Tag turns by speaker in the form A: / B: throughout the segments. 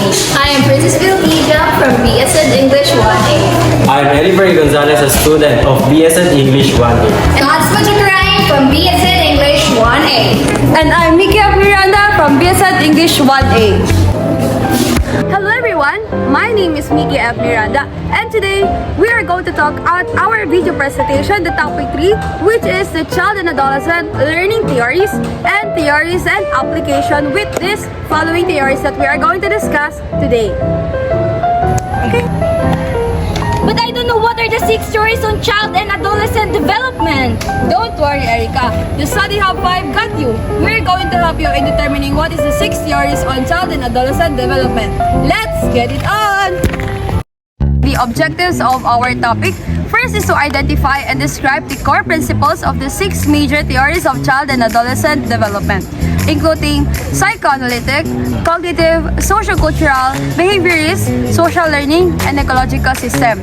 A: I am Princess Vilhija from BSN English 1A.
B: I'm Eliberry Gonzalez, a student of BSN English 1A.
A: And Otsma Chakarayan from BSN English 1A.
C: And I'm Nikki Miranda from BSN English 1A. Hello everyone, my name is Miki F. Miranda, and today we are going to talk about our video presentation, the topic 3, which is the child and adolescent learning theories and application with these following theories that we are going to discuss today. Okay.
D: But I don't know what are the 6 theories on child and adolescent development.
C: Don't worry, Erica. The Study Hub 5 got you. We're going to help you in determining what is the 6 theories on child and adolescent development. Let's get it on! The objectives of our topic. First is to identify and describe the core principles of the 6 major theories of child and adolescent development, including psychoanalytic, cognitive, sociocultural, behaviorist, social learning, and ecological system.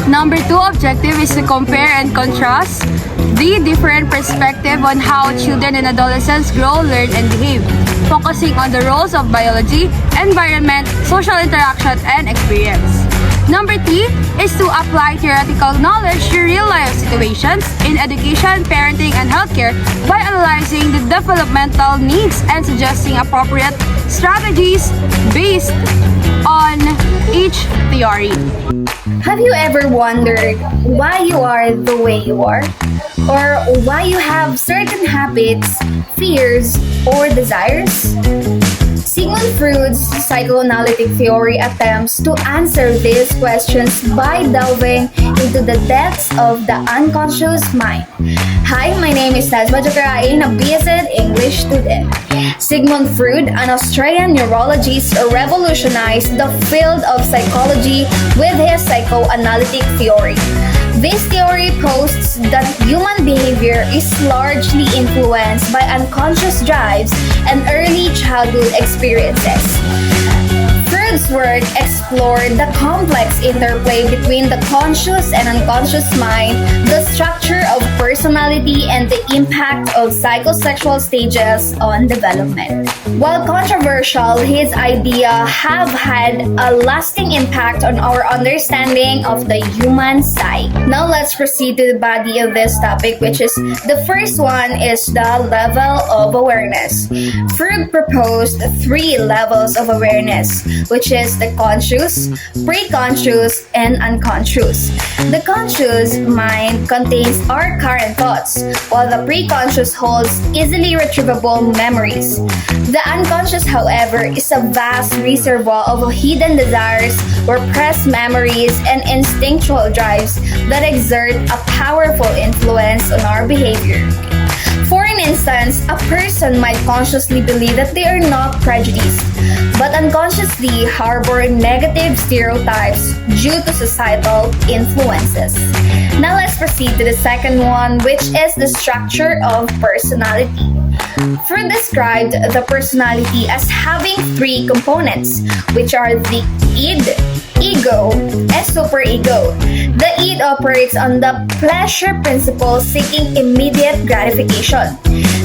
C: Number 2 objective is to compare and contrast the different perspective on how children and adolescents grow, learn, and behave, focusing on the roles of biology, environment, social interaction, and experience. Number 3 is to apply theoretical knowledge to real-life situations in education, parenting, and healthcare by analyzing the developmental needs and suggesting appropriate strategies based on each theory.
A: Have you ever wondered why you are the way you are? Or why you have certain habits, fears, or desires? Sigmund Freud's psychoanalytic theory attempts to answer these questions by delving into the depths of the unconscious mind. Hi, my name is Otsma Chakarayan, a BSN English student. Sigmund Freud, an Austrian neurologist, revolutionized the field of psychology with his psychoanalytic theory. This theory posits that human behavior is largely influenced by unconscious drives and early childhood experiences. Freud's work explored the complex interplay between the conscious and unconscious mind, the structure of personality, and the impact of psychosexual stages on development. While controversial, his ideas have had a lasting impact on our understanding of the human psyche. Now let's proceed to the body of this topic, which is the first one is the level of awareness. Freud proposed 3 levels of awareness, which is the conscious, pre-conscious, and unconscious. The conscious mind contains our current thoughts, while the pre-conscious holds easily retrievable memories. The unconscious, however, is a vast reservoir of hidden desires, repressed memories, and instinctual drives that exert a powerful influence on our behavior. For an instance, a person might consciously believe that they are not prejudiced, but unconsciously harbor negative stereotypes due to societal influences. Now let's proceed to the second one, which is the structure of personality. Freud described the personality as having 3 components, which are the id, ego, and superego. The id operates on the pleasure principle, seeking immediate gratification.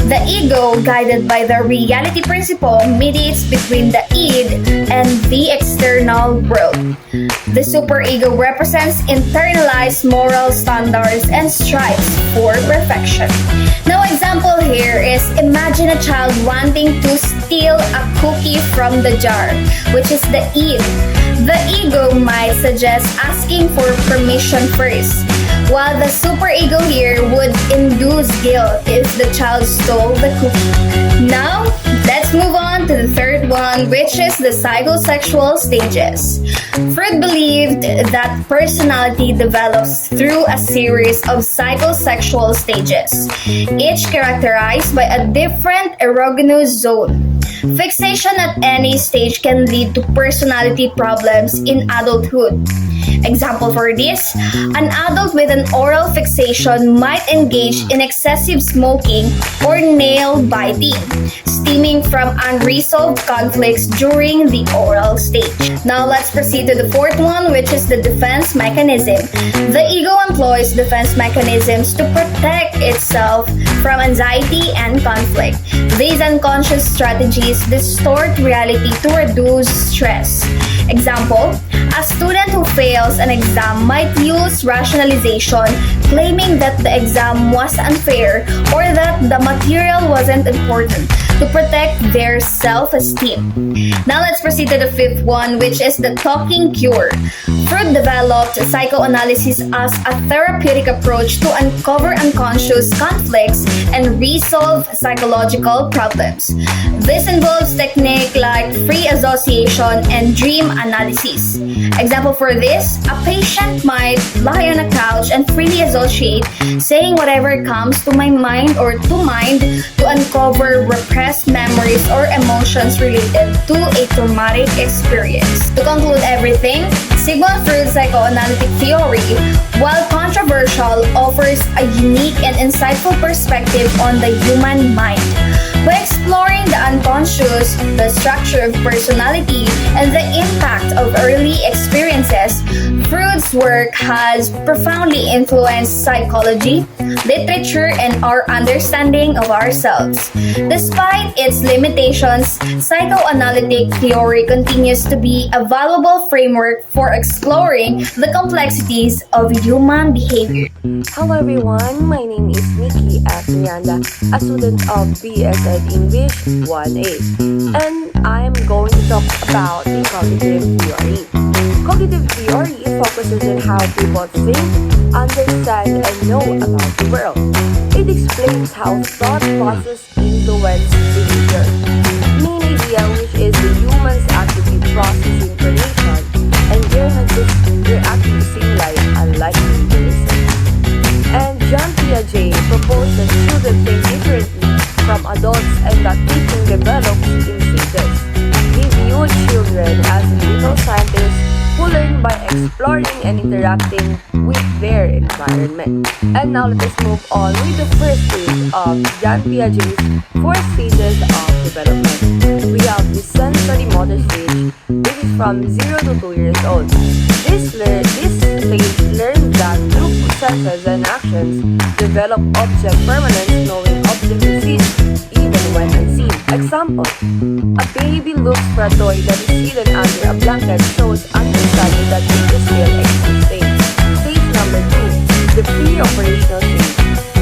A: The ego, guided by the reality principle, mediates between the id and the external world. The superego represents internalized moral standards and strives for perfection. Now, example here is imagine a child wanting to steal a cookie from the jar, which is the id. The ego might suggest asking for permission first, while the superego here would induce guilt if the child stole the cookie. Now, let's move on to the third one, which is the psychosexual stages. Freud believed that personality develops through a series of psychosexual stages, each characterized by a different erogenous zone. Fixation at any stage can lead to personality problems in adulthood. Example for this, an adult with an oral fixation might engage in excessive smoking or nail biting, stemming from unresolved conflicts during the oral stage. Now let's proceed to the fourth one, which is the defense mechanism. The ego employs defense mechanisms to protect itself from anxiety and conflict. These unconscious strategies distort reality to reduce stress. Example, a student who fails an exam might use rationalization, claiming that the exam was unfair or that the material wasn't important, to protect their self-esteem. Now let's proceed to the fifth one, which is the talking cure. Freud developed psychoanalysis as a therapeutic approach to uncover unconscious conflicts and resolve psychological problems. This involves techniques like free association and dream analysis. Example for this, a patient might lie on a couch and freely associate, saying whatever comes to my mind or to mind to uncover repressed memories or emotions related to a traumatic experience. To conclude everything, Sigmund Freud's psychoanalytic theory, while controversial, offers a unique and insightful perspective on the human mind. By exploring the unconscious, the structure of personality, and the impact of early experiences, Freud's work has profoundly influenced psychology, literature, and our understanding of ourselves. Despite its limitations, psychoanalytic theory continues to be a valuable framework for exploring the complexities of human behavior.
E: Hello everyone, my name is Nikki F. Miranda, a student of BSN English 1A, and I'm going to talk about the cognitive theory. Cognitive theory focuses on how people think, understand, and know about the world. It explains how thought process influence behavior. Main idea, which is the humans actively process information, and they're actually seeing life unlike universal. And John Piaget proposed that children think differently from adults and that thinking develops in stages. He viewed children as little scientists who learn by exploring and interacting with their environment. And now let us move on with the first stage of John Piaget's 4 stages of development. We have the sensory motor stage, which is from 0 to 2 years old. This stage learns that through senses and actions, develop object permanence, knowing object exists even when unseen. Example, a baby looks for a toy that is hidden under a blanket, shows understanding that it is still existing. Stage number 2, the pre-operational stage.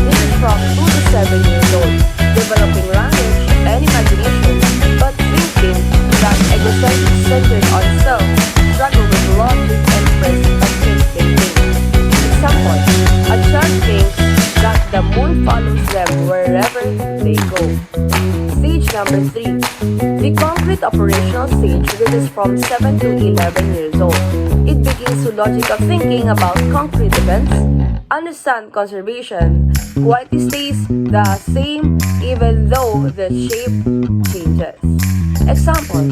E: This is from 2 to 7 years old, developing language and imagination, but thinking that egocentric centered on self, struggle with logic and perspective thinking. Example, a child thinks that the moon follows them wherever they go. Stage number 3, the concrete operational stage, which is from 7 to 11 years old. It begins with logical thinking about concrete events, understand conservation, quality stays the same even though the shape changes. Example,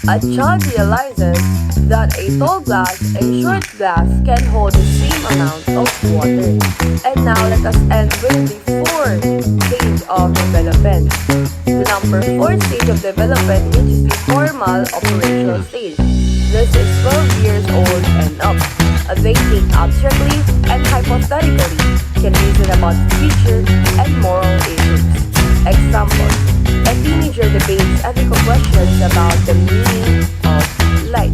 E: a child realizes that a tall glass and short glass can hold the same amount of water. And now let us end with the 4th stage of development. The number 4 stage of development, which is the formal operational stage. This is 12 years old and up. They think abstractly and hypothetically, can reason about future and moral issues. Example, a teenager debates ethical questions about the meaning of life.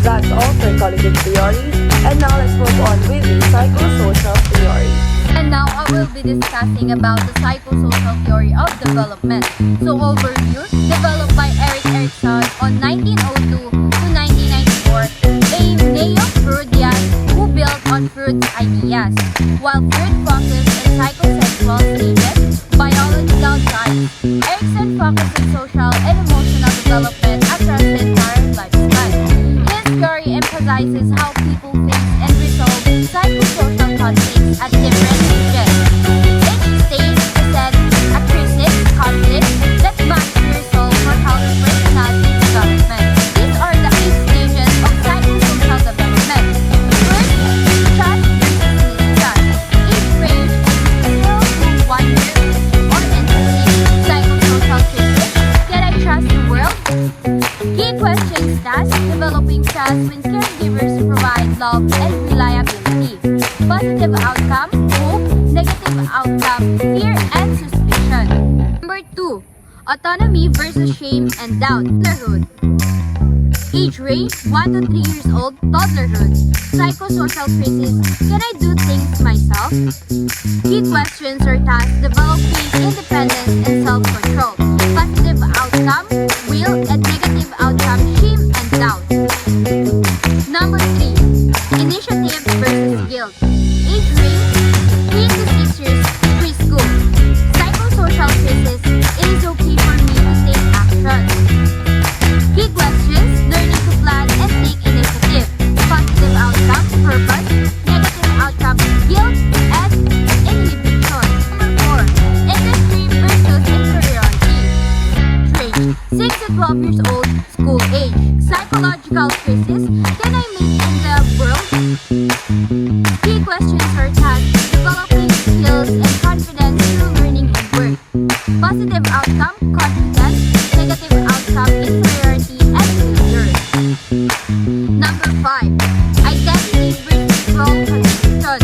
E: That's all for cognitive theory, and now let's move on with the psychosocial theory.
D: And now I will be discussing about the psychosocial theory of development. So overview, developed by Erik Erikson on 1902 to 1994, a neo-Freudian who built on Freud's ideas. While Freud focused on psychosexual stages, biological types, Erikson focused on social and emotional development across the entire lifespan. His theory emphasizes how people face and resolve psychosocial conflicts at different stages. Each stage presents a crisis conflict that must be resolved for healthy personality development. These are the 8 stages of psychosocial development. task when caregivers provide love and reliability. Positive outcome, hope. Negative outcome, fear and suspicion. Number 2. Autonomy versus shame and doubt. Toddlerhood. Age range 1 to 3 years old, toddlerhood. Psychosocial crisis, can I do things myself? Key questions or tasks, developing independence and self-control. Positive outcome, will, and negative outcome, shame and doubt. Number 3. Initiative versus guilt. Age range 3 to 6 years, preschool. Psychosocial crisis, it is okay for me to take action. Key questions, learning to plan and take initiative. Positive outcome, purpose. Negative outcome, guilt and inhibition. Number 4. Industry versus inferiority. Range 6 to 12 years old, school age. Psychological crisis, can I make in the world? Key questions or tasks, developing skills and confidence through learning and work. Positive outcome, confidence. Negative outcome, inferiority and failure. Number 5. Identity versus role confusion.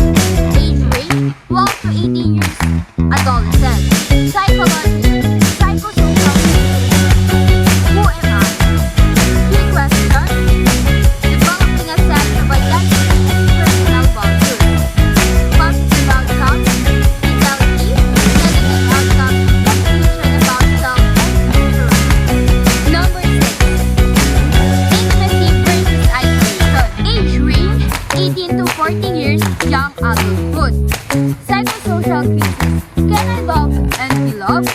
D: Age range 12 to 18 years, adolescent. Psychology, psychosocial crisis. Who am I? Key question, developing a sense of identity and personal values. Positive outcome, fidelity. Negative outcome, confusion about self and future. Number 6. Intimacy versus isolation. Age range 18 to 40 years, young adulthood. Psychosocial crisis, can I love and be loved?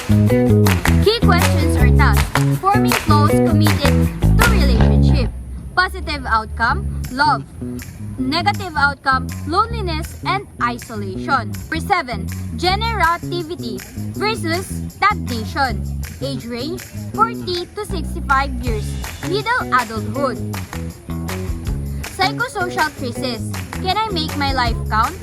D: Key questions or tasks, forming close, committed to relationship. Positive outcome, love. Negative outcome, loneliness and isolation. Number 7. Generativity versus stagnation. Age range 40 to 65 years, middle adulthood. Psychosocial crisis, can I make my life count?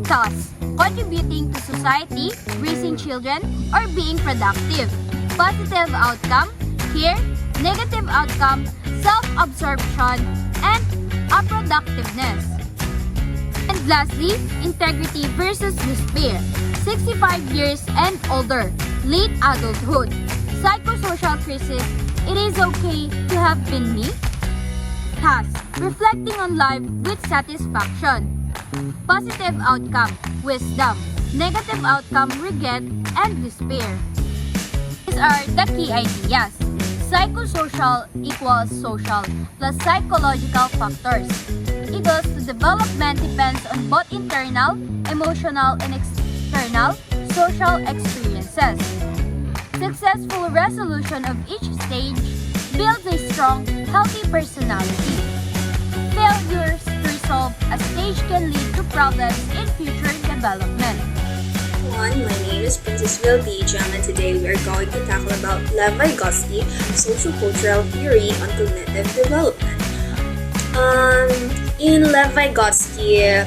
D: Task, contributing to society, raising children, or being productive. Positive outcome, care. Negative outcome, self-absorption and unproductiveness. And lastly, integrity versus despair. 65 years and older, late adulthood. Psychosocial crisis, it is okay to have been me? Task, reflecting on life with satisfaction. Positive outcome, wisdom. Negative outcome, regret and despair. These are the key ideas. Psychosocial equals social plus psychological factors. Equals to development depends on both internal, emotional, and external social experiences. Successful resolution of each stage builds a strong, healthy personality. Failures to resolve a stage can lead to problems in future development.
F: Everyone, my name is Princess Wilby Jam, and today we are going to tackle about Lev Vygotsky sociocultural theory on cognitive development. In Lev Vygotsky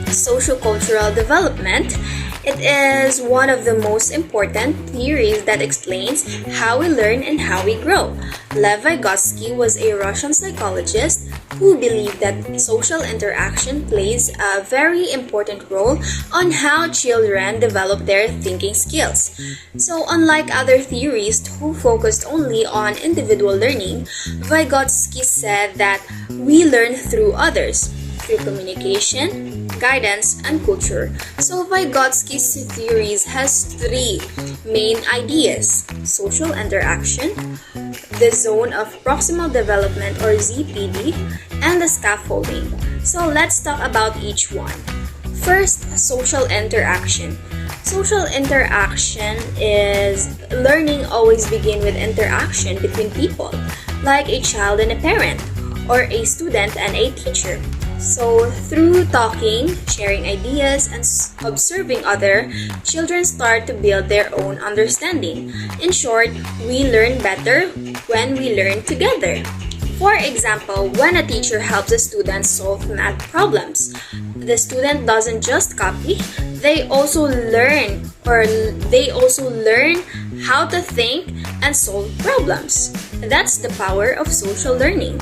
F: sociocultural development, it is one of the most important theories that explains how we learn and how we grow. Lev Vygotsky was a Russian psychologist who believed that social interaction plays a very important role on how children develop their thinking skills. So, unlike other theorists who focused only on individual learning, Vygotsky said that we learn through others, through communication, guidance, and culture. So Vygotsky's theories has three main ideas: social interaction, the zone of proximal development or ZPD, and the scaffolding. So let's talk about each one. First, social interaction. Social interaction is learning always begin with interaction between people, like a child and a parent, or a student and a teacher. So, through talking, sharing ideas, and observing other, children start to build their own understanding. In short, we learn better when we learn together. For example, when a teacher helps a student solve math problems, the student doesn't just copy, they also learn how to think and solve problems. That's the power of social learning.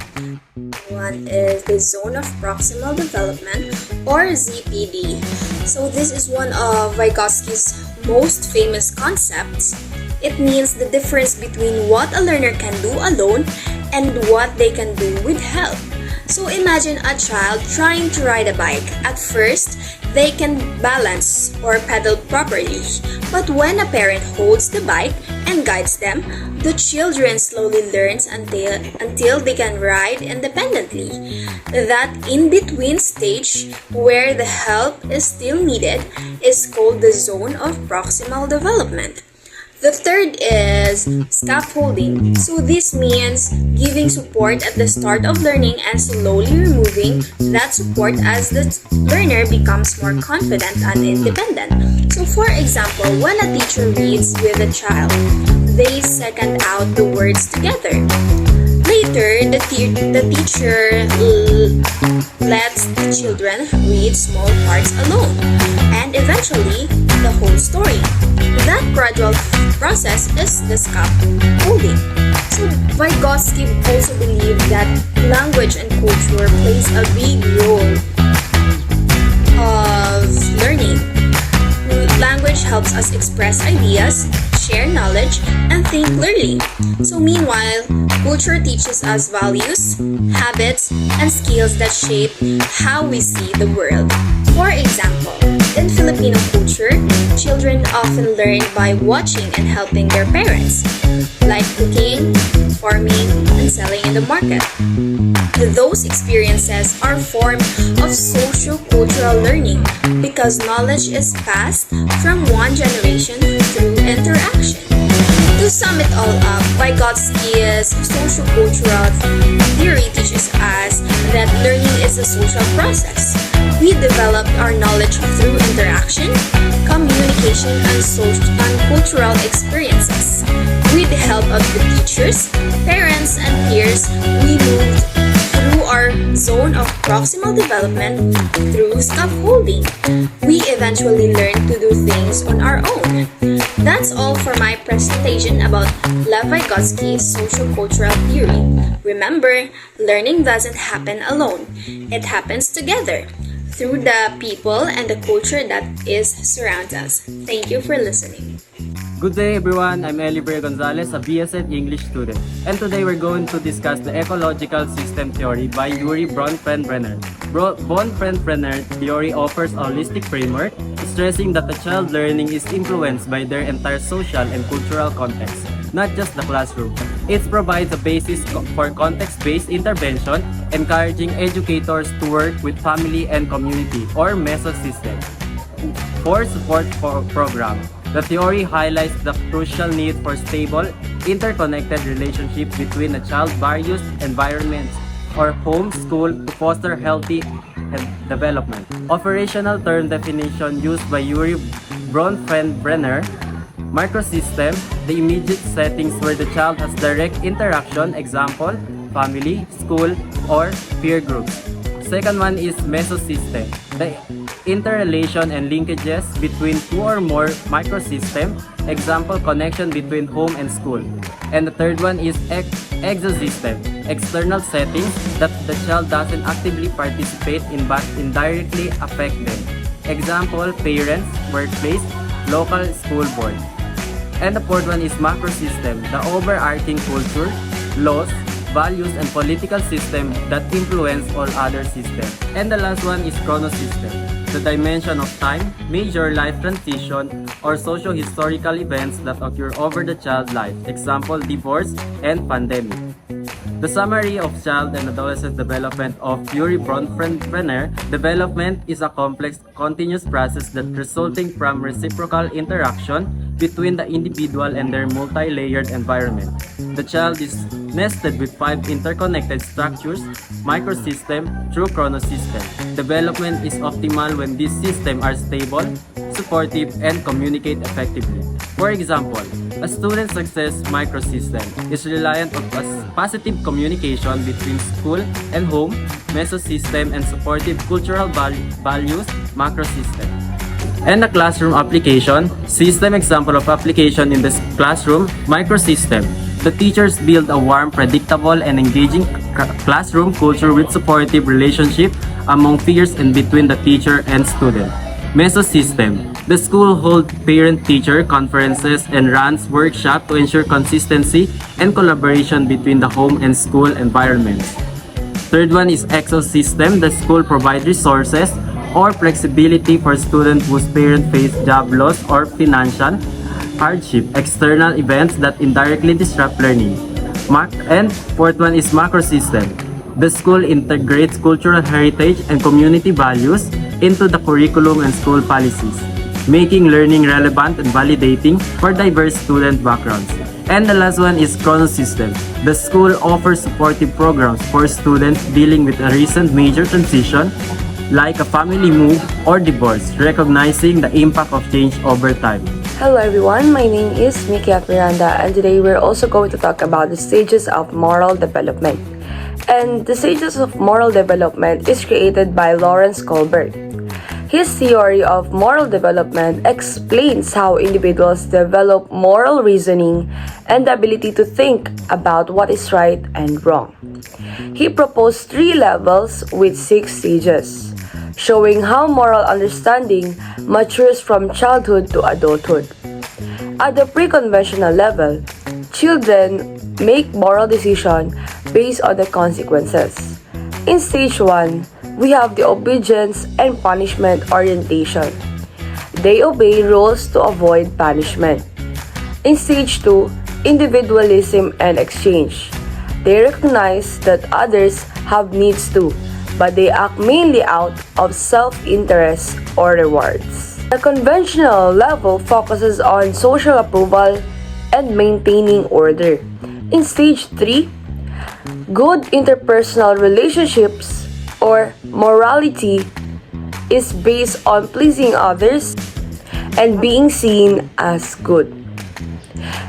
F: one is the zone of proximal development, or ZPD. So this is one of Vygotsky's most famous concepts. It means the difference between what a learner can do alone and what they can do with help. So imagine a child trying to ride a bike. At first, they can balance or pedal properly. But when a parent holds the bike and guides them, the children slowly learns until they can ride independently. That in-between stage where the help is still needed is called the zone of proximal development. The third is scaffolding. So this means giving support at the start of learning and slowly removing that support as the learner becomes more confident and independent. So for example, when a teacher reads with a child, they second out the words together. Later, the teacher lets the children read small parts alone, and eventually the whole story. That gradual process is the scaffolding. So Vygotsky also believed that language and culture plays a big role of learning. Language helps us express ideas, share knowledge, and think clearly. So meanwhile, culture teaches us values, habits, and skills that shape how we see the world. For example, in Filipino culture, children often learn by watching and helping their parents, like cooking, farming, and selling in the market. Those experiences are a form of socio-cultural learning because knowledge is passed from one generation through interaction. To sum it all up, Vygotsky's socio-cultural theory teaches us that learning is a social process. We develop our knowledge through interaction, communication, and cultural experiences. With the help of the teachers, parents, and peers, we move through our zone of proximal development through scaffolding. We eventually learn to do things on our own. That's all for my presentation about Lev Vygotsky's sociocultural theory. Remember, learning doesn't happen alone. It happens together through the people and the culture that is surrounds us. Thank you for listening.
B: Good day everyone, I'm Elibre Gonzalez, a BSN English student. And today we're going to discuss the ecological system theory by Yuri Bronfenbrenner. Bronfenbrenner theory offers a holistic framework, stressing that the child learning is influenced by their entire social and cultural context, not just the classroom. It provides a basis for context-based intervention, encouraging educators to work with family and community, or MESO system, for support program. The theory highlights the crucial need for stable, interconnected relationship between a child's various environments or home, school to foster healthy development. Operational term definition used by Yuri Bronfenbrenner: microsystem, the immediate settings where the child has direct interaction, example, family, school, or peer groups. Second one is mesosystem, the interrelation and linkages between two or more microsystems, example, connection between home and school. And the third one is exosystem, external settings that the child doesn't actively participate in but indirectly affect them, example, parents, workplace, local school board. And the fourth one is macrosystem, the overarching culture, laws, values, and political system that influence all other systems. And the last one is chronosystem, the dimension of time, major life transition, or socio-historical events that occur over the child's life, example, divorce and pandemic. The summary of child and adolescent development of Yuri Bronfenbrenner: development is a complex, continuous process that resulting from reciprocal interaction between the individual and their multi-layered environment. The child is nested with 5 interconnected structures, microsystem through chronosystem. Development is optimal when these systems are stable, supportive, and communicate effectively. For example, a student's success microsystem is reliant on positive communication between school and home, mesosystem, and supportive cultural values, macrosystem. And the classroom application system, example of application in the classroom, microsystem. The teachers build a warm, predictable, and engaging classroom culture with supportive relationship among peers and between the teacher and student. Mesosystem. The school holds parent-teacher conferences and runs workshops to ensure consistency and collaboration between the home and school environments. Third one is ecosystem. The school provides resources or flexibility for students whose parents face job loss or financial hardship, external events that indirectly disrupt learning. And fourth one is macrosystem. The school integrates cultural heritage and community values into the curriculum and school policies, making learning relevant and validating for diverse student backgrounds. And the last one is chronosystem. The school offers supportive programs for students dealing with a recent major transition like a family move or divorce, recognizing the impact of change over time.
E: Hello everyone, my name is Mickey Miranda, and today we're also going to talk about the stages of moral development. And the stages of moral development is created by Lawrence Kohlberg. His theory of moral development explains how individuals develop moral reasoning and the ability to think about what is right and wrong. He proposed 3 levels with 6 stages, showing how moral understanding matures from childhood to adulthood. At the pre-conventional level, children make moral decisions based on the consequences. In stage 1, we have the obedience and punishment orientation. They obey rules to avoid punishment. In stage 2, individualism and exchange. They recognize that others have needs too, but they act mainly out of self-interest or rewards. The conventional level focuses on social approval and maintaining order. In stage 3, good interpersonal relationships or morality is based on pleasing others and being seen as good.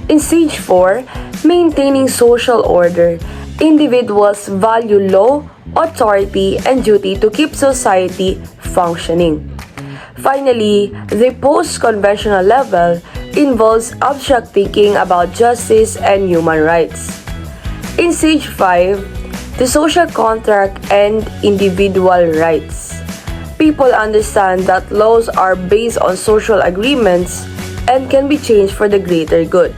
E: In stage 4, maintaining social order, individuals value law, authority, and duty to keep society functioning. Finally, the post-conventional level involves abstract thinking about justice and human rights. In stage 5, the social contract and individual rights. People understand that laws are based on social agreements and can be changed for the greater good.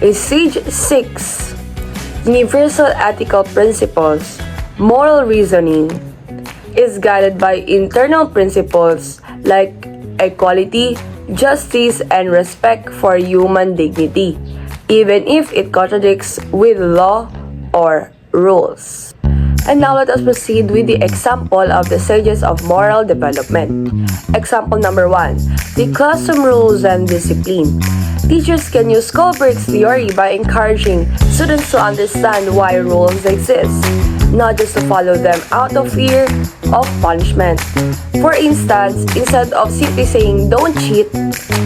E: In stage 6, universal ethical principles, moral reasoning is guided by internal principles like equality, justice, and respect for human dignity, even if it contradicts with law or rules. And now let us proceed with the example of the stages of moral development. Example number 1, the classroom rules and discipline. Teachers can use Kohlberg's theory by encouraging students to understand why rules exist, not just to follow them out of fear of punishment. For instance, instead of simply saying don't cheat,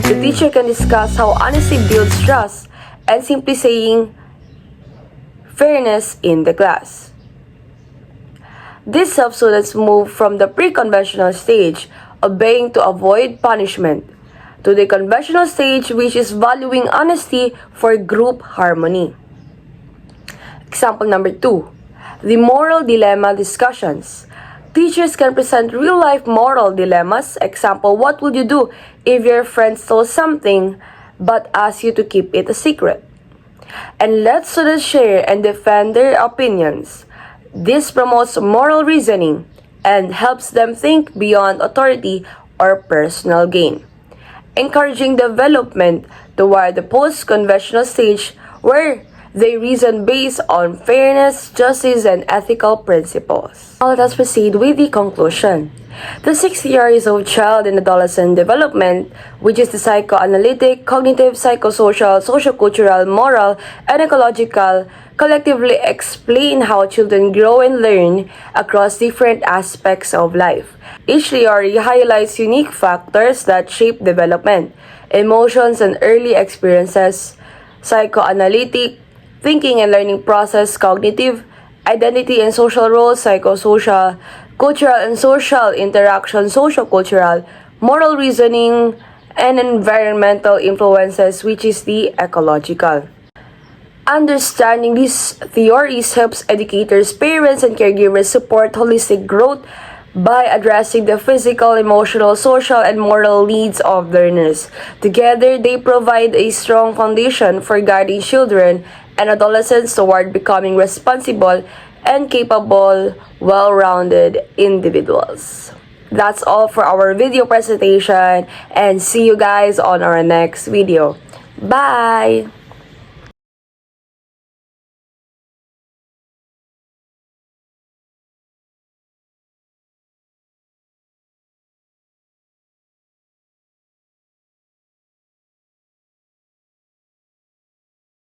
E: the teacher can discuss how honesty builds trust and simply saying fairness in the class. This helps students move from the pre-conventional stage, obeying to avoid punishment, to the conventional stage, which is valuing honesty for group harmony. Example number 2, the moral dilemma discussions. Teachers can present real-life moral dilemmas. Example, what would you do if your friend stole something but asks you to keep it a secret? And let students share and defend their opinions. This promotes moral reasoning and helps them think beyond authority or personal gain, encouraging development toward the post-conventional stage where they reason based on fairness, justice, and ethical principles. Now let us proceed with the conclusion. The 6 theories of child and adolescent development, which is the psychoanalytic, cognitive, psychosocial, sociocultural, moral, and ecological, collectively explain how children grow and learn across different aspects of life. Each theory highlights unique factors that shape development, emotions and early experiences, psychoanalytic, thinking and learning process, cognitive, identity and social roles, psychosocial, cultural and social interaction, sociocultural, moral reasoning, and environmental influences, which is the ecological. Understanding these theories helps educators, parents, and caregivers support holistic growth by addressing the physical, emotional, social, and moral needs of learners. Together, they provide a strong foundation for guiding children and adolescents toward becoming responsible and capable, well-rounded individuals. That's all for our video presentation, and see you guys on our next video. Bye!